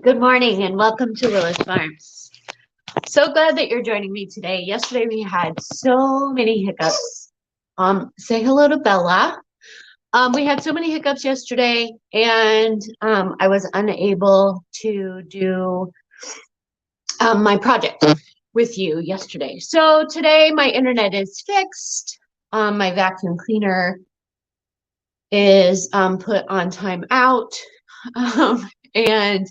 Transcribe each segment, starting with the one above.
Good morning and welcome to Willis Farms. So glad that you're joining me today. Yesterday we had so many hiccups. Say hello to Bella. We had so many hiccups yesterday and I was unable to do my project with you yesterday. So today my internet is fixed. My vacuum cleaner is put on timeout. And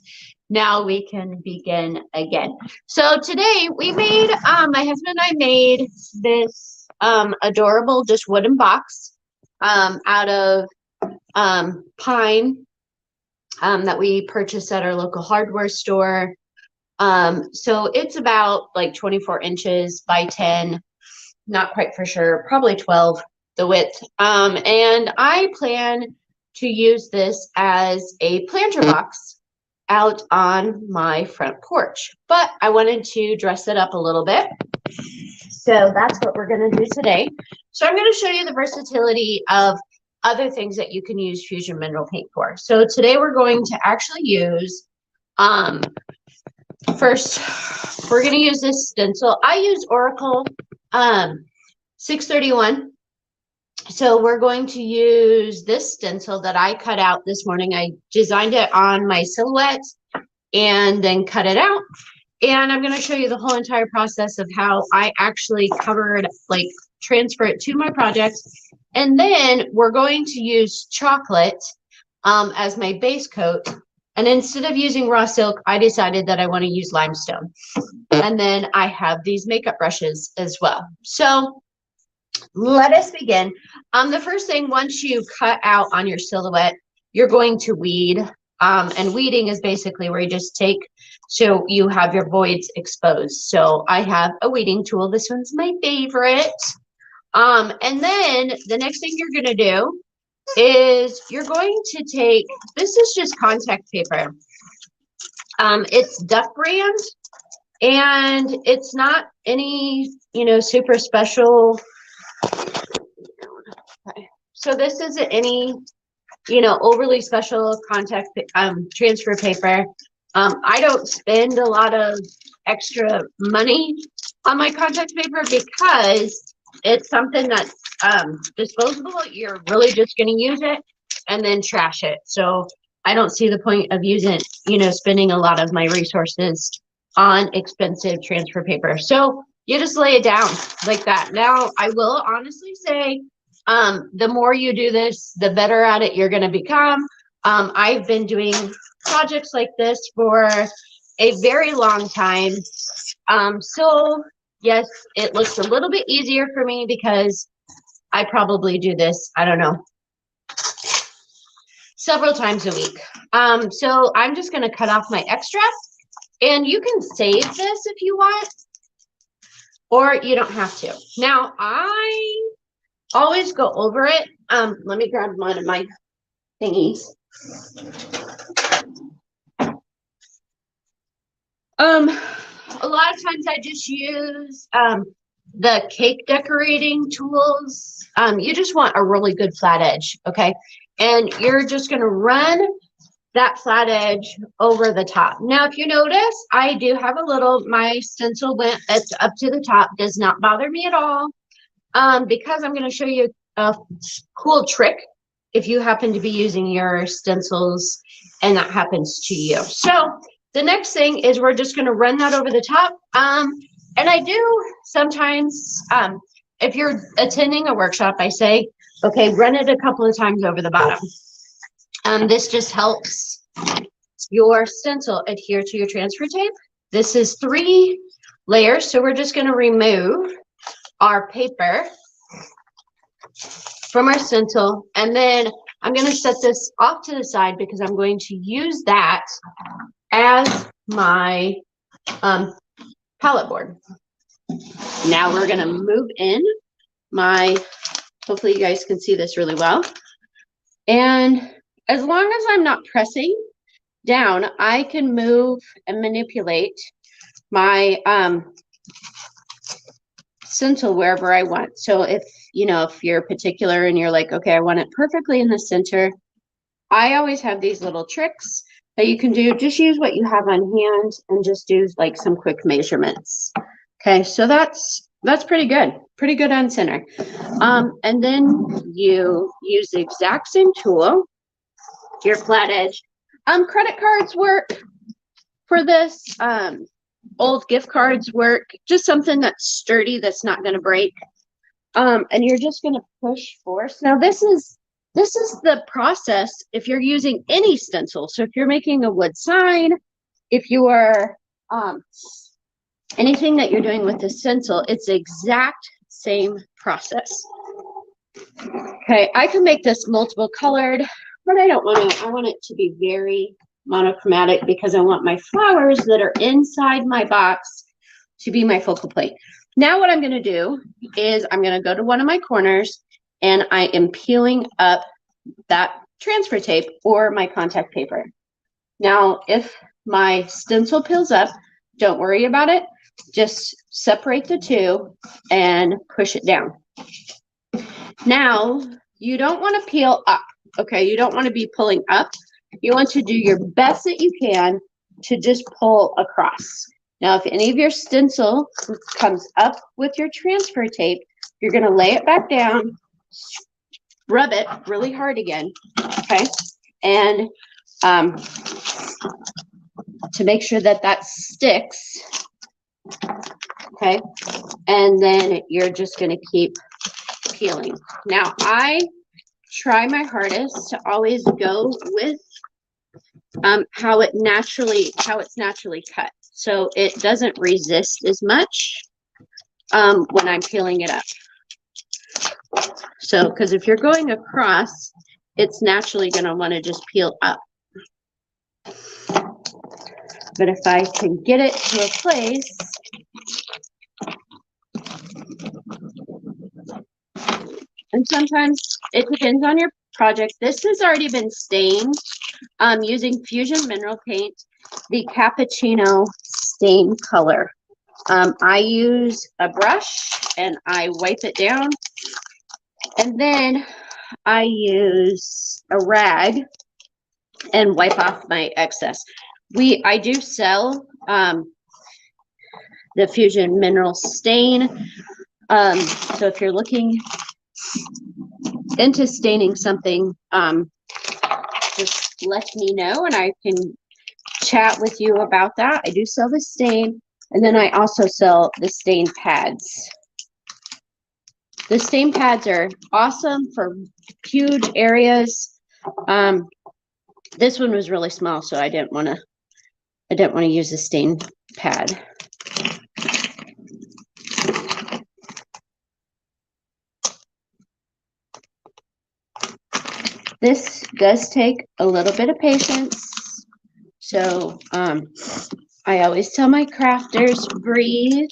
now we can begin again. So today we made, my husband and I made this adorable just wooden box out of pine that we purchased at our local hardware store. So it's about like 24 inches by 10, not quite for sure, probably 12 the width. And I plan to use this as a planter box out on my front porch, but I wanted to dress it up a little bit. So that's what we're going to do today. So I'm going to show you the versatility of other things that you can use Fusion Mineral Paint for. So today we're going to actually use, first, we're going to use this stencil. I use Oracle 631. So we're going to use this stencil that I cut out this morning. I designed it on my silhouette and then cut it out. And I'm going to show you the whole entire process of how I actually covered, like transfer it to my project. And then we're going to use chocolate as my base coat. And instead of using raw silk, I decided that I want to use limestone. And then I have these makeup brushes as well. So let us begin. The first thing, once you cut out on your silhouette, you're going to weed. And weeding is basically where you just take, so you have your voids exposed. So I have a weeding tool. This one's my favorite. And then the next thing you're going to do is you're going to take, this is just contact paper. It's Duck Brand, and it's not any, super special. Okay. So this isn't any, overly special contact transfer paper. I don't spend a lot of extra money on my contact paper because it's something that's disposable. You're really just going to use it and then trash it. So I don't see the point of using, spending a lot of my resources on expensive transfer paper. So you just lay it down like that. Now, I will honestly say, the more you do this, the better at it you're going to become. I've been doing projects like this for a very long time. So yes, it looks a little bit easier for me because I probably do this, I don't know, several times a week. So I'm just going to cut off my extra, and you can save this if you want, or you don't have to. Now, I always go over it. Let me grab one of my thingies. A lot of times I just use the cake decorating tools. You just want a really good flat edge, okay? And you're just gonna run that flat edge over the top. Now, if you notice, I do have a little, my stencil went up to the top, does not bother me at all. Because I'm going to show you a cool trick if you happen to be using your stencils and that happens to you. So the next thing is we're just going to run that over the top. And I do sometimes, if you're attending a workshop, I say, okay, run it a couple of times over the bottom. This just helps your stencil adhere to your transfer tape. This is 3 layers, so we're just going to remove our paper from our stencil, and then I'm going to set this off to the side because I'm going to use that as my palette board. Now we're going to move in my, hopefully you guys can see this really well, and as long as I'm not pressing down, I can move and manipulate my stencil wherever I want. So if you're particular and you're like, okay, I want it perfectly in the center, I always have these little tricks But you can do, just use what you have on hand and just do like some quick measurements. Okay, so that's pretty good on center. And then you use the exact same tool, your flat edge. Credit cards work for this. Old gift cards work, just something that's sturdy, that's not going to break. And you're just going to push force. Now this is the process if you're using any stencil. So if you're making a wood sign, if you are anything that you're doing with the stencil, it's the exact same process. Okay, I can make this multiple colored, but I don't want to. I want it to be very monochromatic because I want my flowers that are inside my box to be my focal point. Now what I'm going to do is I'm going to go to one of my corners and I am peeling up that transfer tape or my contact paper. Now, if my stencil peels up, don't worry about it. Just separate the two and push it down. Now, you don't want to peel up, okay? You don't want to be pulling up. You want to do your best that you can to just pull across. Now, if any of your stencil comes up with your transfer tape, you're going to lay it back down, rub it really hard again, okay? And to make sure that that sticks, okay? And then you're just going to keep peeling. Now, I try my hardest to always go with how it's naturally cut, so it doesn't resist as much when I'm peeling it up. So, because if you're going across, it's naturally going to want to just peel up. But if I can get it to a place and sometimes it depends on your project. This has already been stained using Fusion Mineral Paint, the Cappuccino stain color. I use a brush and I wipe it down, and then I use a rag and wipe off my excess. I do sell the Fusion Mineral Stain. So if you're looking into staining something, just let me know and I can chat with you about that. I do sell the stain, and then I also sell the stain pads. The stain pads are awesome for huge areas. This one was really small, so I didn't want to use a stain pad. This does take a little bit of patience. So I always tell my crafters, breathe.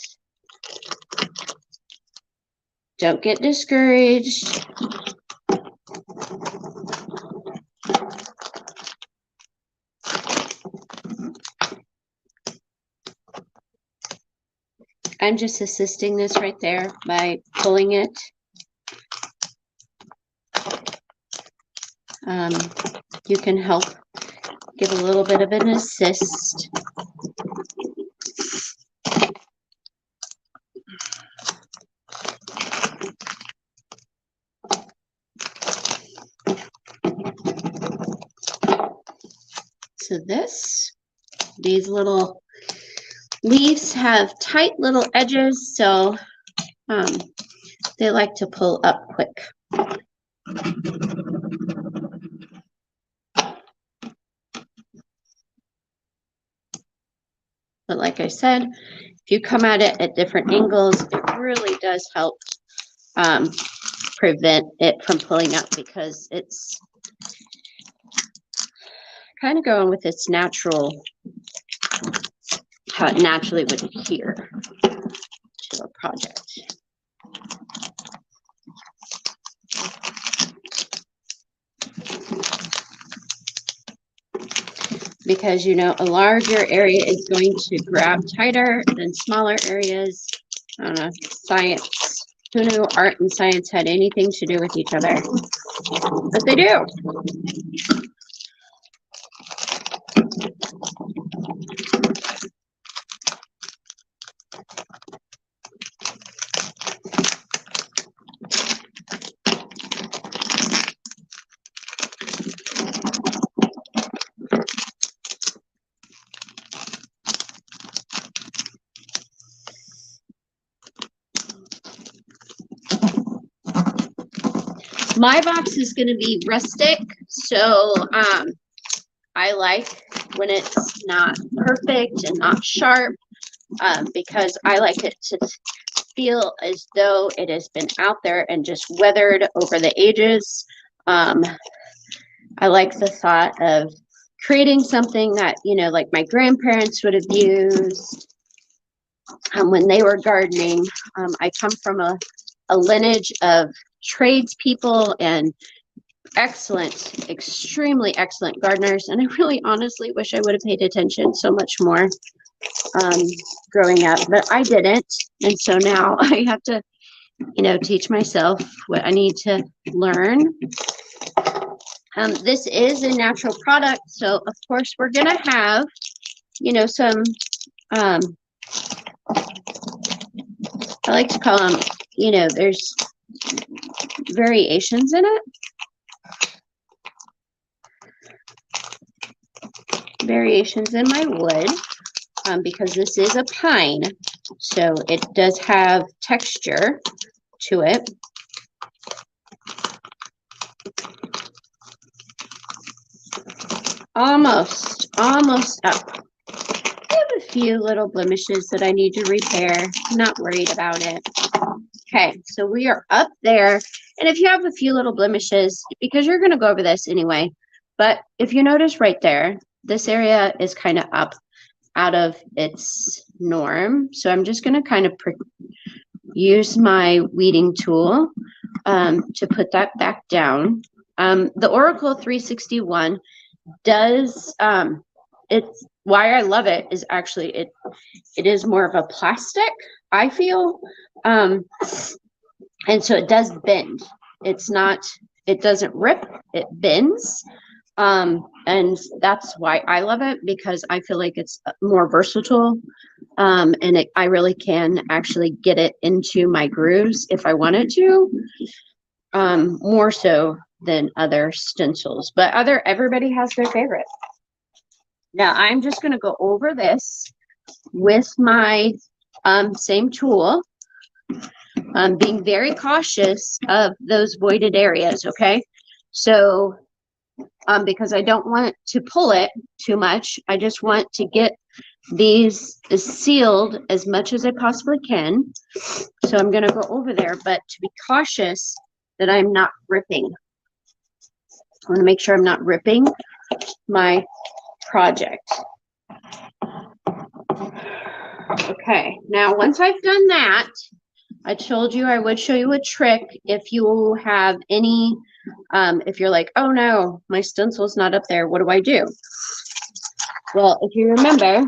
Don't get discouraged. I'm just assisting this right there by pulling it. You can help give a little bit of an assist. So these little leaves have tight little edges, so they like to pull up quick. But like I said, if you come at it at different angles, it really does help prevent it from pulling up, because it's kind of going with its natural, how it naturally would adhere to a project. Because, you know, a larger area is going to grab tighter than smaller areas. I don't know, science. Who knew art and science had anything to do with each other? But they do. My box is going to be rustic, so I like when it's not perfect and not sharp, because I like it to feel as though it has been out there and just weathered over the ages. I like the thought of creating something that, you know, like my grandparents would have used when they were gardening. I come from a lineage of tradespeople and excellent, extremely excellent gardeners. And I really honestly wish I would have paid attention so much more growing up, but I didn't. And so now I have to, you know, teach myself what I need to learn. This is a natural product, so of course we're gonna have, you know, some I like to call them, you know, there's variations in it. Variations in my wood, because this is a pine, so it does have texture to it. Almost up. I have a few little blemishes that I need to repair. Not worried about it. Okay, so we are up there. And if you have a few little blemishes, because you're going to go over this anyway, but if you notice right there, this area is kind of up out of its norm. So I'm just going to kind of use my weeding tool to put that back down. The Oracle 361 does, it's why I love it is actually it is more of a plastic, I feel. And so it does bend. It's not, it doesn't rip, it bends. And that's why I love it, because I feel like it's more versatile. And I really can actually get it into my grooves if I wanted to, more so than other stencils, but everybody has their favorite. Now I'm just going to go over this with my same tool, being very cautious of those voided areas. Okay, so because I don't want to pull it too much, I just want to get these sealed as much as I possibly can. So I'm going to go over there, but to be cautious that I'm not ripping. I want to make sure I'm not ripping my project. Okay, now once I've done that, I told you I would show you a trick if you have any, if you're like, oh no, my stencil's not up there, what do I do? Well, if you remember,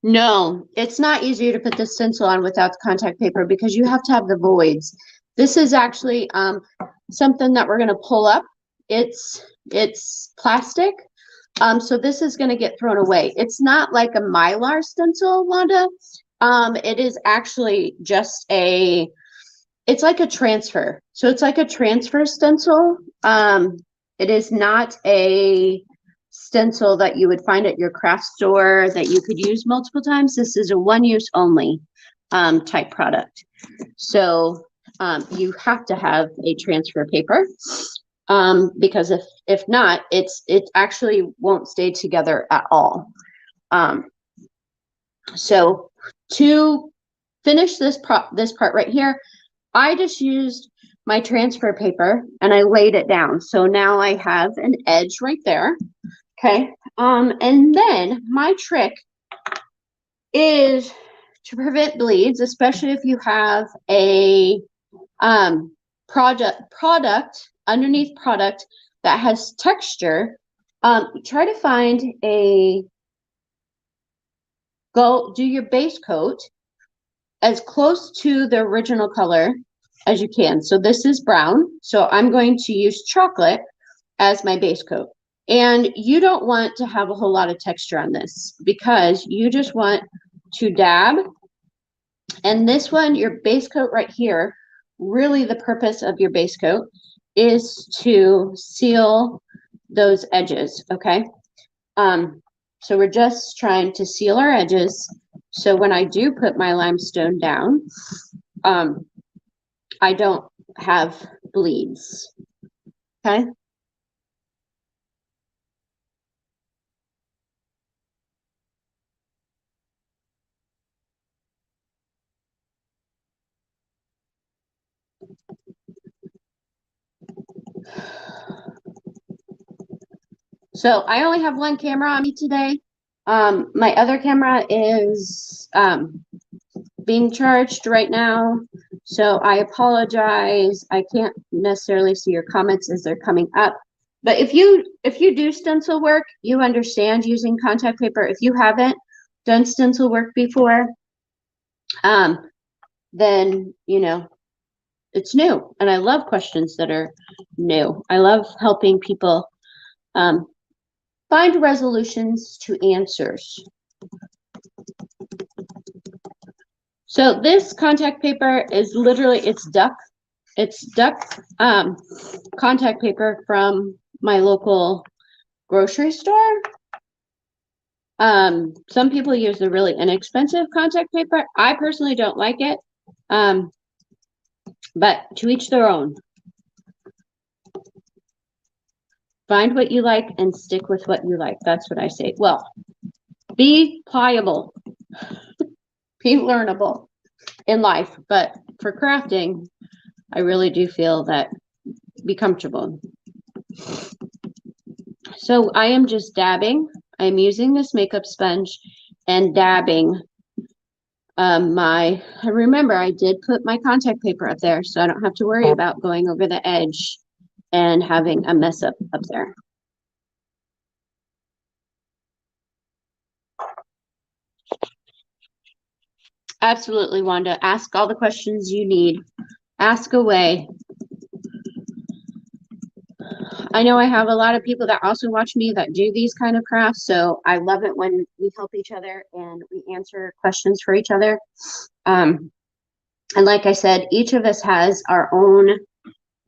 no, it's not easier to put the stencil on without the contact paper because you have to have the voids. This is actually something that we're going to pull up. It's plastic, so this is going to get thrown away. It's not like a Mylar stencil, Wanda. It is actually just it's like a transfer. So it's like a transfer stencil. It is not a stencil that you would find at your craft store that you could use multiple times. This is a one-use only type product. So you have to have a transfer paper, because if not, it actually won't stay together at all. So to finish this part right here, I just used my transfer paper and I laid it down. So now I have an edge right there. Okay. And then my trick is to prevent bleeds, especially if you have a underneath product that has texture. Try to find do your base coat as close to the original color as you can. So this is brown, so I'm going to use chocolate as my base coat. And you don't want to have a whole lot of texture on this because you just want to dab. And this one, your base coat right here, really the purpose of your base coat is to seal those edges, okay? So we're just trying to seal our edges So when I do put my limestone down, I don't have bleeds. Okay. So I only have one camera on me today. My other camera is being charged right now. So I apologize. I can't necessarily see your comments as they're coming up. But if you do stencil work, you understand using contact paper. If you haven't done stencil work before, then you know it's new. And I love questions that are new. I love helping people find resolutions to answers. So this contact paper is literally, it's duck contact paper from my local grocery store. Some people use the really inexpensive contact paper. I personally don't like it, but to each their own. Find what you like and stick with what you like. That's what I say. Well, be pliable, be learnable in life, but for crafting, I really do feel that be comfortable. So I am just dabbing. I'm using this makeup sponge and dabbing remember I did put my contact paper up there, so I don't have to worry about going over the edge and having a mess up there. Absolutely, Wanda. Ask all the questions you need. Ask away. I know I have a lot of people that also watch me that do these kind of crafts, so I love it when we help each other and we answer questions for each other. And like I said, each of us has our own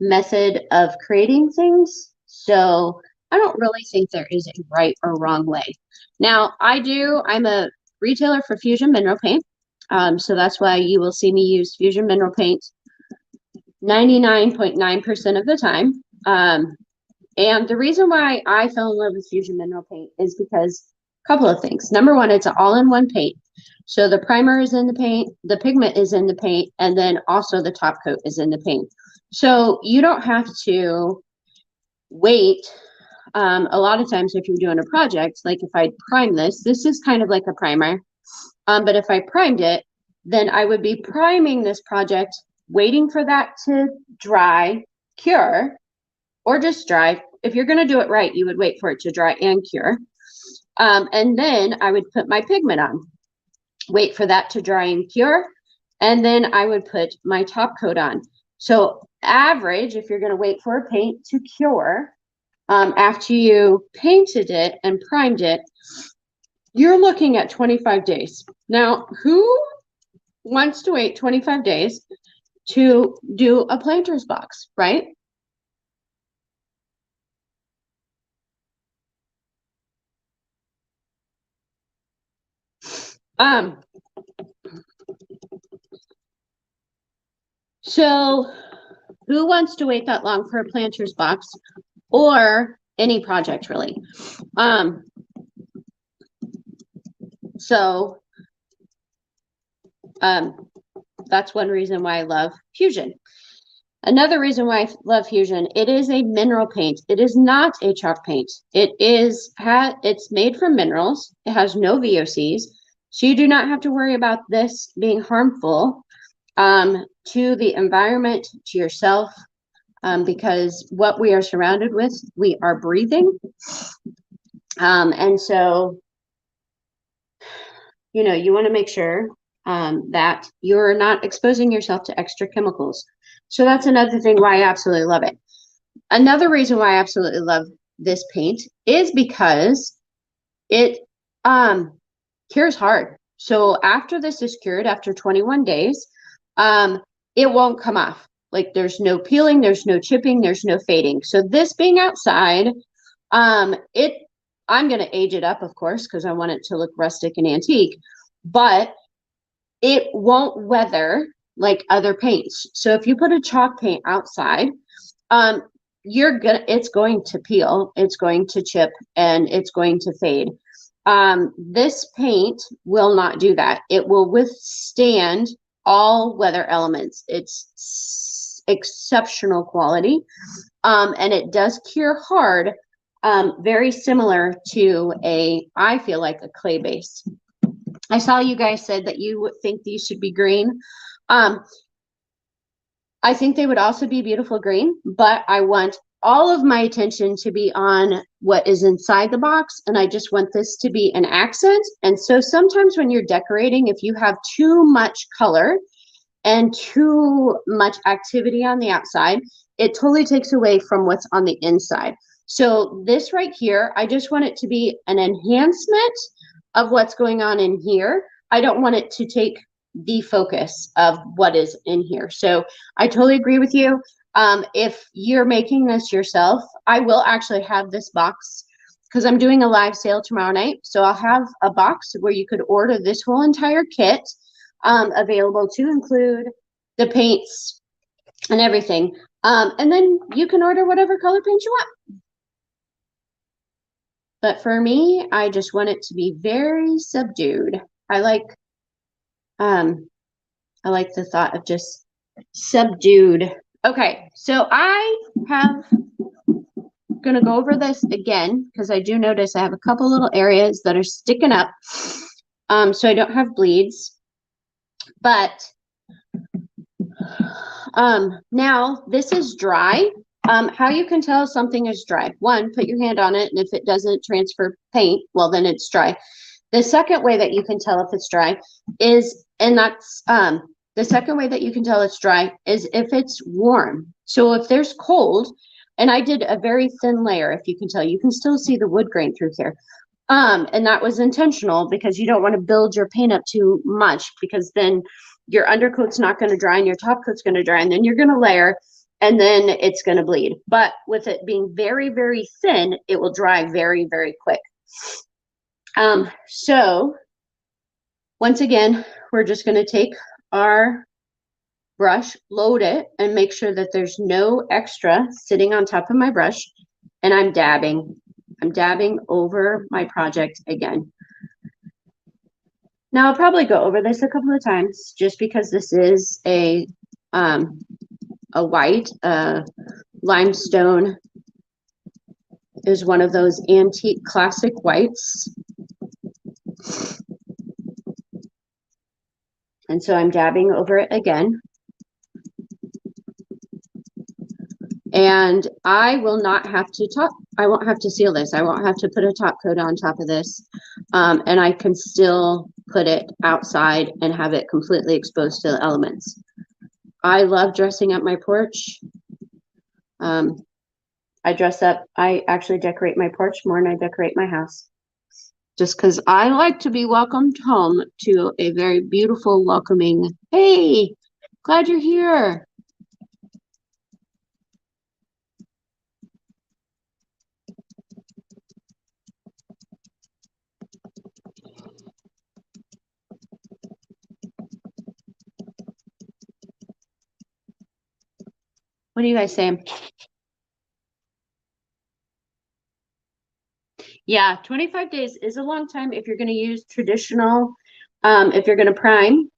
method of creating things, so I don't really think there is a right or wrong way. Now, I'm a retailer for Fusion Mineral Paint, so that's why you will see me use Fusion Mineral Paint 99.9% of the time. And the reason why I fell in love with Fusion Mineral Paint is because a couple of things. Number one, it's an all-in-one paint. So the primer is in the paint, the pigment is in the paint, and then also the top coat is in the paint. So you don't have to wait. A lot of times if you're doing a project, like if I prime this is kind of like a primer. But if I primed it, then I would be priming this project, waiting for that to dry, cure, or just dry. If you're going to do it right, you would wait for it to dry and cure. And then I would put my pigment on, wait for that to dry and cure, and then I would put my top coat on. So average, if you're going to wait for a paint to cure, after you painted it and primed it, you're looking at 25 days. Now, who wants to wait 25 days to do a planter's box, right? So who wants to wait that long for a planter's box or any project really? That's one reason why I love Fusion. Another reason why I love Fusion, it is a mineral paint. It is not a chalk paint. It's made from minerals. It has no VOCs. So you do not have to worry about this being harmful to the environment, to yourself, because what we are surrounded with, we are breathing. And so, you want to make sure that you're not exposing yourself to extra chemicals. So that's another thing why I absolutely love it. Another reason why I absolutely love this paint is because it cures hard. So after this is cured, after 21 days, it won't come off. Like there's no peeling, there's no chipping, there's no fading. So this being outside, I'm going to age it up, of course, because I want it to look rustic and antique. but it won't weather like other paints. So if you put a chalk paint outside, it's going to peel, it's going to chip, and it's going to fade. This paint will not do that. It will withstand all weather elements. It's exceptional quality, and it does cure hard, very similar to I feel like a clay base. I saw you guys said that you would think these should be green. I think they would also be beautiful green, but I want all of my attention to be on what is inside the box, and I just want this to be an accent. And so sometimes when you're decorating, if you have too much color and too much activity on the outside, it totally takes away from what's on the inside. So this right here, I just want it to be an enhancement of what's going on in here. I don't want it to take the focus of what is in here. So I totally agree with you. If you're making this yourself, I will actually have this box because I'm doing a live sale tomorrow night. So I'll have a box where you could order this whole entire kit, available to include the paints and everything. And then you can order whatever color paint you want. But for me, I just want it to be very subdued. I like the thought of just subdued. Okay, so I have gonna go over this again because I do notice I have a couple little areas that are sticking up. So I don't have bleeds. But now this is dry. How you can tell something is dry. One, put your hand on it, and if it doesn't transfer paint, well, then it's dry. The second way that you can tell if it's dry is, and that's the second way that you can tell it's dry is if it's warm. So if there's cold, and I did a very thin layer, if you can tell, you can still see the wood grain through here. And that was intentional because you don't want to build your paint up too much, because then your undercoat's not going to dry and your top coat's going to dry, and then you're going to layer, and then it's going to bleed. But with it being very, very thin, it will dry very, very quick. So once again, we're just going to take our brush, load it, and make sure that there's no extra sitting on top of my brush. And I'm dabbing over my project again. Now I'll probably go over this a couple of times just because this is a white. Limestone is one of those antique classic whites. And so I'm dabbing over it again. And I will not have to I won't have to seal this. I won't have to put a top coat on top of this. And I can still put it outside and have it completely exposed to the elements. I love dressing up my porch. I actually decorate my porch more than I decorate my house. Just because I like to be welcomed home to a very beautiful, welcoming, hey, glad you're here. What do you guys say? Yeah, 25 days is a long time if you're going to use traditional, if you're going to prime,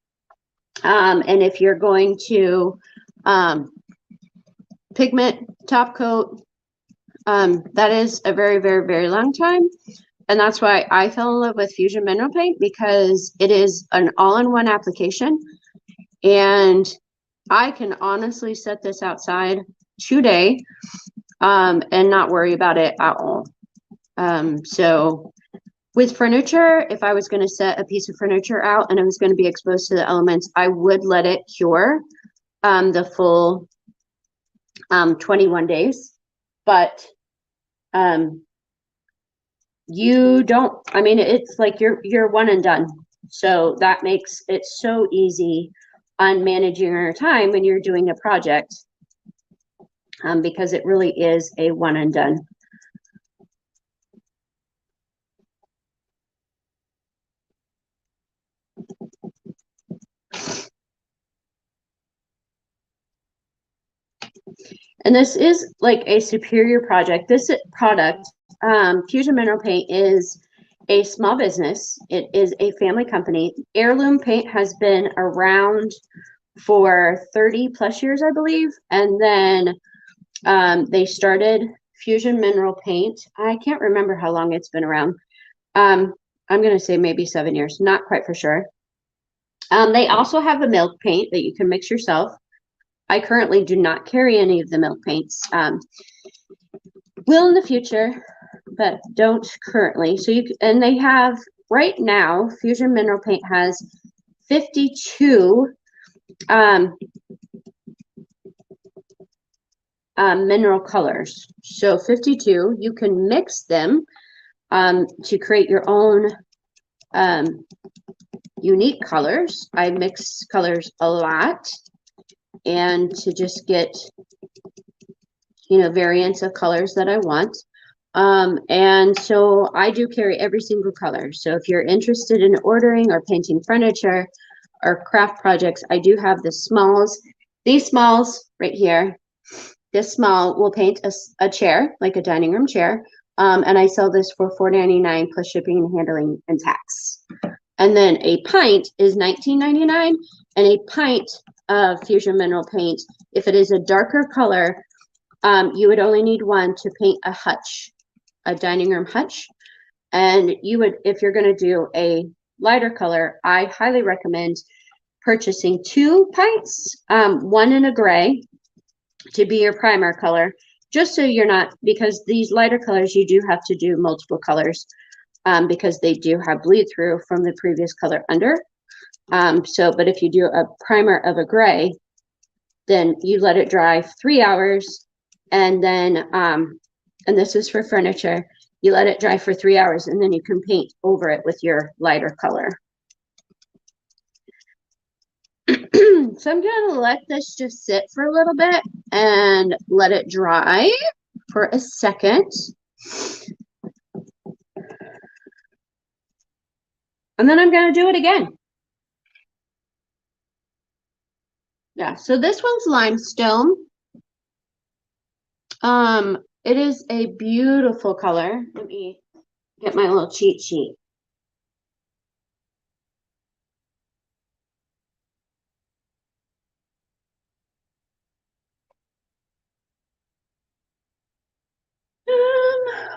and if you're going to pigment top coat. That is a very, very, very long time. And that's why I fell in love with Fusion Mineral Paint, because it is an all-in-one application. And I can honestly set this outside today and not worry about it at all. So with furniture, if I was going to set a piece of furniture out and it was going to be exposed to the elements, I would let it cure the full 21 days. But you don't, I mean, it's like you're one and done. So that makes it so easy on managing your time when you're doing a project, because it really is a one and done. And this is like a superior project. This product, Fusion Mineral Paint, is a small business. It is a family company. Heirloom paint has been around for 30 plus years, I believe. And then they started Fusion Mineral Paint. I can't remember how long it's been around. I'm going to say maybe 7 years, not quite for sure. They also have a milk paint that you can mix yourself. I currently do not carry any of the milk paints. Will in the future, but don't currently. So and they have right now, Fusion Mineral Paint has 52 mineral colors. So 52, you can mix them to create your own unique colors. I mix colors a lot, and to just get, you know, variants of colors that I want. And so I do carry every single color. So if you're interested in ordering or painting furniture or craft projects, I do have the smalls. These smalls right here, this small will paint a chair, like a dining room chair. And I sell this for $4.99 plus shipping and handling and tax. And then a pint is $19.99, and a pint of Fusion Mineral Paint, if it is a darker color, you would only need one to paint a hutch, a dining room hutch. And you would, if you're going to do a lighter color, I highly recommend purchasing 2 pints, one in a gray to be your primer color, just so you're not, because these lighter colors, you do have to do multiple colors because they do have bleed through from the previous color under. But if you do a primer of a gray, then you let it dry 3 hours, and then, and this is for furniture, you let it dry for 3 hours, and then you can paint over it with your lighter color. So I'm going to let this just sit for a little bit and let it dry for a second. And then I'm going to do it again. Yeah, so this one's limestone. It is a beautiful color. Let me get my little cheat sheet.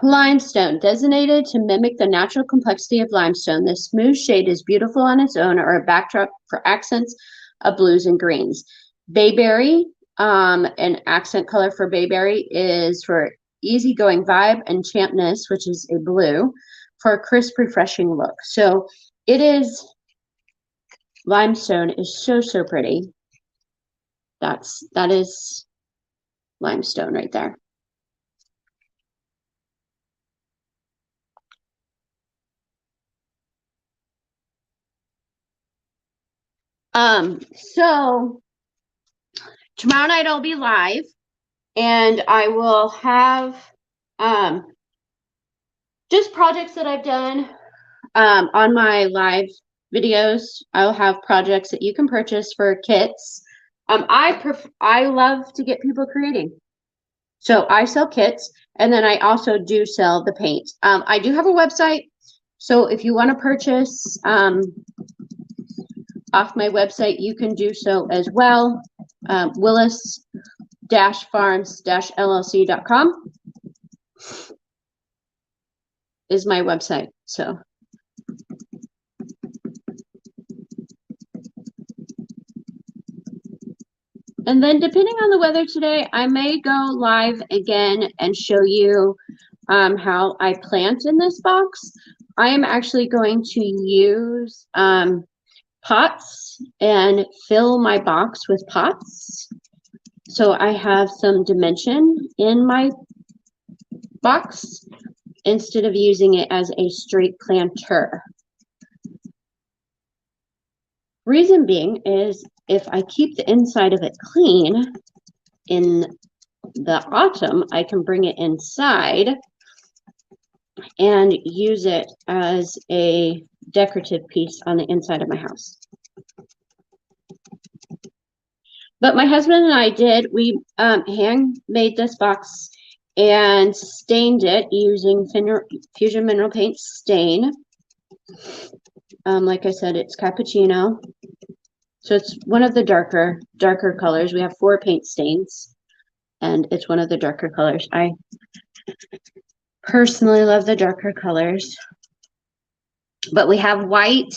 Limestone, designated to mimic the natural complexity of limestone. This smooth shade is beautiful on its own or a backdrop for accents of blues and greens. Bayberry, an accent color for bayberry is for easygoing vibe, and champness, which is a blue, for a crisp, refreshing look. So it is, limestone is so, so pretty. That is limestone right there. So tomorrow night I'll be live, and I will have just projects that I've done on my live videos. I'll have projects that you can purchase for kits. I love to get people creating. So I sell kits, and then I also do sell the paint. I do have a website, so if you want to purchase off my website, you can do so as well. Willis-farms-llc.com is my website. So and then depending on the weather today, I may go live again and show you how I plant in this box. I am actually going to use pots and fill my box with pots. So I have some dimension in my box instead of using it as a straight planter. Reason being is if I keep the inside of it clean in the autumn, I can bring it inside and use it as a decorative piece on the inside of my house. But my husband and I we hand made this box and stained it using Fusion Mineral Paint Stain. Like I said, it's cappuccino. So it's one of the darker colors. We have 4 paint stains, and it's one of the darker colors. I personally love the darker colors. But we have white,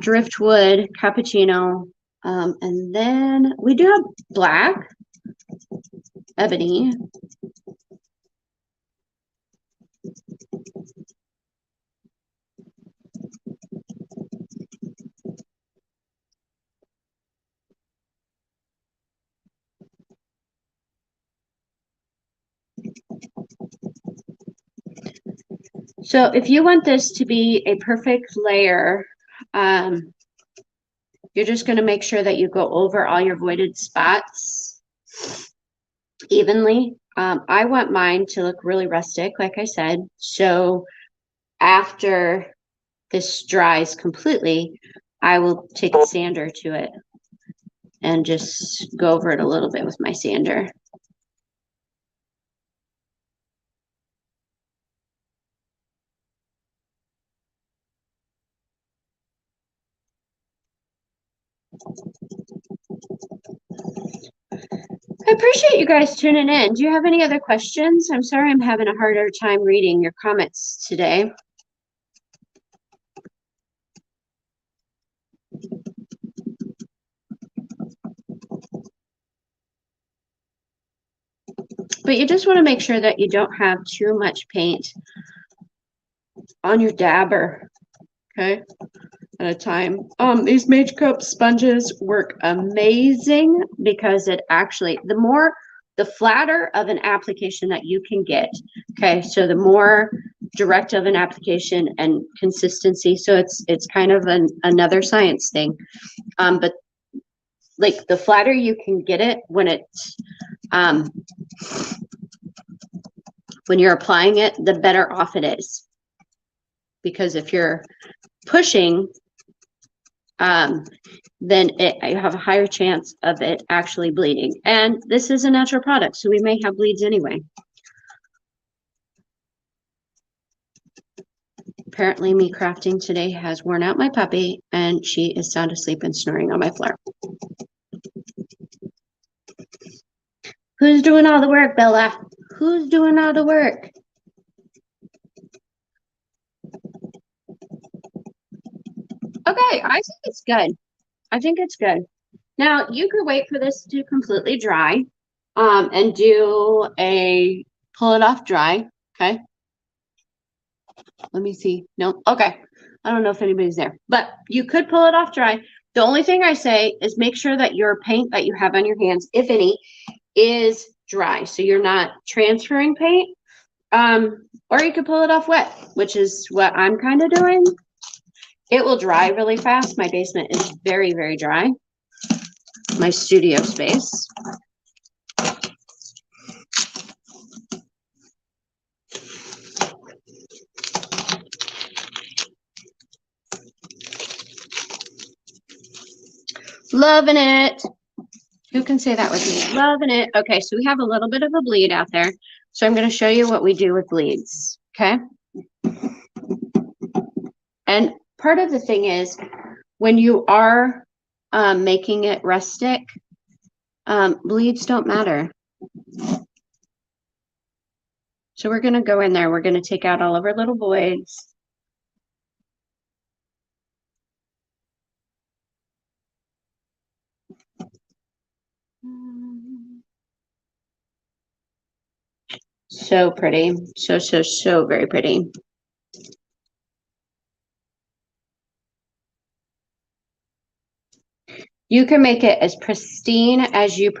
driftwood, cappuccino, and then we do have black, ebony. So if you want this to be a perfect layer, you're just going to make sure that you go over all your voided spots evenly. I want mine to look really rustic, like I said. So after this dries completely, I will take a sander to it and just go over it a little bit with my sander. I appreciate you guys tuning in. Do you have any other questions? I'm sorry I'm having a harder time reading your comments today. But you just want to make sure that you don't have too much paint on your dabber, okay, at a time. These Mage Cup sponges work amazing because it actually, the flatter of an application that you can get, okay, so the more direct of an application and consistency, so it's kind of another science thing, but like the flatter you can get it when it's when you're applying it, the better off it is. Because if you're pushing, then you have a higher chance of it actually bleeding. And this is a natural product, so we may have bleeds anyway. Apparently, me crafting today has worn out my puppy, and she is sound asleep and snoring on my floor. Who's doing all the work, Bella? Who's doing all the work? Okay, I think it's good. I think it's good. Now, you could wait for this to completely dry and do a pull it off dry, okay? Let me see. No, okay. I don't know if anybody's there, but you could pull it off dry. The only thing I say is make sure that your paint that you have on your hands, if any, is dry. So you're not transferring paint. Or you could pull it off wet, which is what I'm kind of doing. It will dry really fast. My basement is very, very dry. My studio space. Loving it. Who can say that with me? Loving it. Okay, so we have a little bit of a bleed out there. So I'm going to show you what we do with bleeds, okay? And part of the thing is when you are making it rustic, bleeds don't matter. So we're going to go in there. We're going to take out all of our little voids. So pretty. So very pretty. You can make it as pristine as you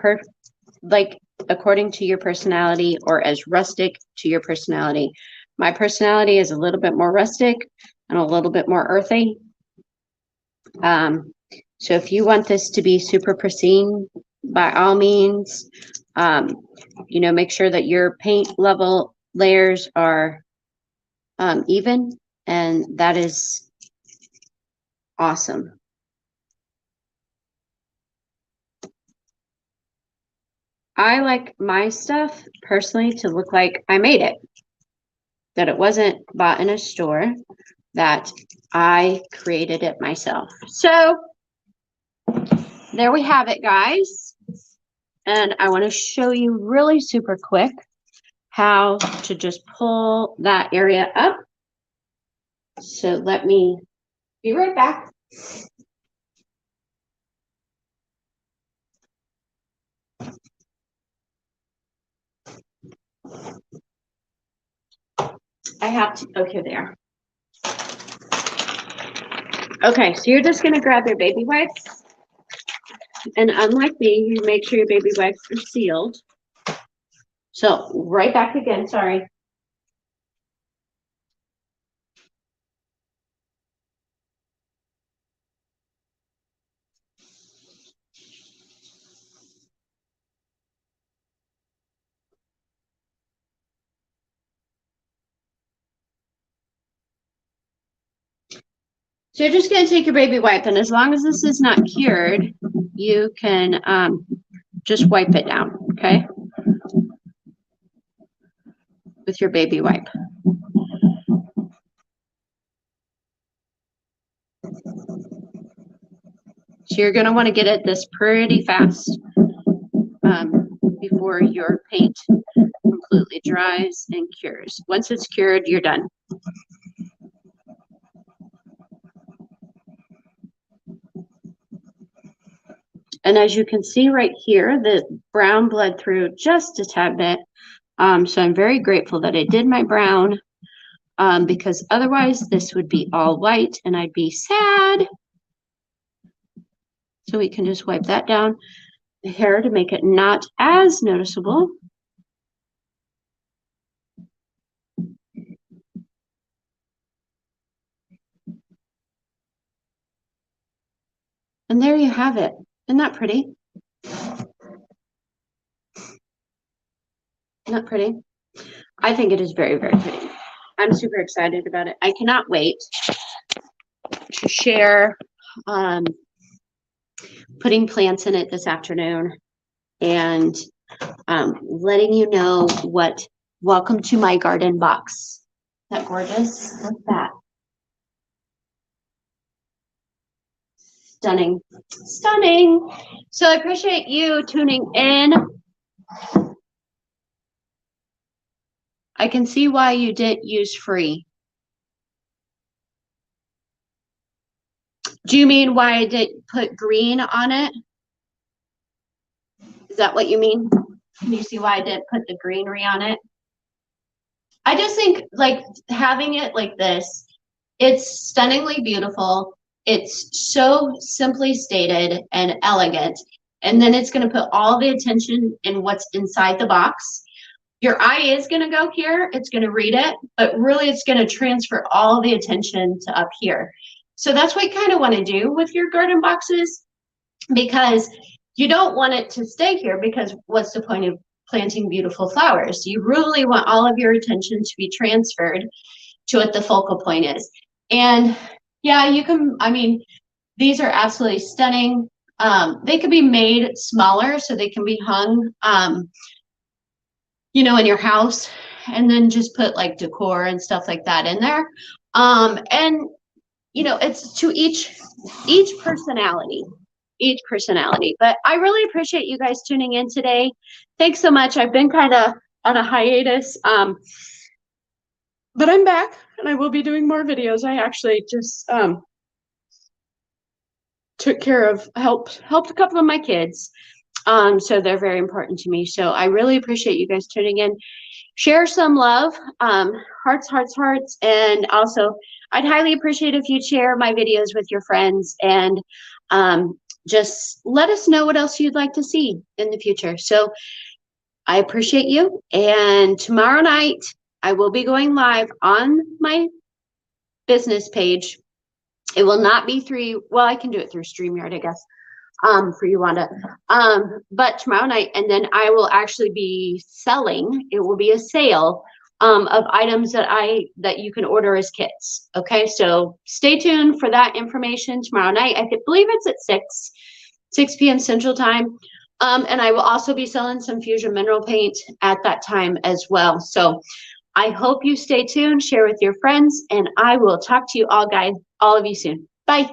like according to your personality, or as rustic to your personality. My personality is a little bit more rustic and a little bit more earthy. So if you want this to be super pristine, by all means, you know, make sure that your paint level layers are even, and that is awesome. I like my stuff personally to look like I made it, that it wasn't bought in a store, that I created it myself. So there we have it, guys. And I want to show you really super quick how to just pull that area up. So let me be right back. I have to, okay, there. Okay, so you're just gonna grab your baby wipes. And unlike me, you make sure your baby wipes are sealed. So right back again, sorry. So you're just going to take your baby wipe, and as long as this is not cured, you can just wipe it down, okay? With your baby wipe. So you're going to want to get at this pretty fast before your paint completely dries and cures. Once it's cured, you're done. And as you can see right here, the brown bled through just a tad bit. So I'm very grateful that I did my brown because otherwise this would be all white and I'd be sad. So we can just wipe that down the hair to make it not as noticeable. And there you have it. Isn't that pretty? Not pretty? I think it is very, very pretty. I'm super excited about it. I cannot wait to share putting plants in it this afternoon and letting you know what, welcome to my garden box. Isn't that gorgeous? Look at that. Stunning. Stunning. So I appreciate you tuning in. I can see why you didn't use free. Do you mean why I didn't put green on it? Is that what you mean? Can you see why I didn't put the greenery on it? I just think like having it like this, it's stunningly beautiful. It's so simply stated and elegant. And then it's going to put all the attention in what's inside the box. Your eye is going to go here. It's going to read it, but really it's going to transfer all the attention to up here. So that's what you kind of want to do with your garden boxes, because you don't want it to stay here, because what's the point of planting beautiful flowers? You really want all of your attention to be transferred to what the focal point is. And yeah, you can, I mean, these are absolutely stunning. They could be made smaller so they can be hung, you know, in your house, and then just put like decor and stuff like that in there. And you know, it's to each personality, but I really appreciate you guys tuning in today. Thanks so much. I've been kind of on a hiatus, but I'm back and I will be doing more videos. I actually just took care of, helped a couple of my kids. So they're very important to me. So I really appreciate you guys tuning in. Share some love, hearts, hearts, hearts. And also, I'd highly appreciate if you'd share my videos with your friends, and just let us know what else you'd like to see in the future. So I appreciate you. And tomorrow night, I will be going live on my business page. It will not be through, well, I can do it through StreamYard, I guess, for you, Wanda. But tomorrow night, and then I will actually be selling, it will be a sale of items that you can order as kits. Okay, so stay tuned for that information tomorrow night. I believe it's at 6 p.m. Central Time. And I will also be selling some Fusion Mineral Paint at that time as well. So I hope you stay tuned, share with your friends, and I will talk to you all of you soon. Bye.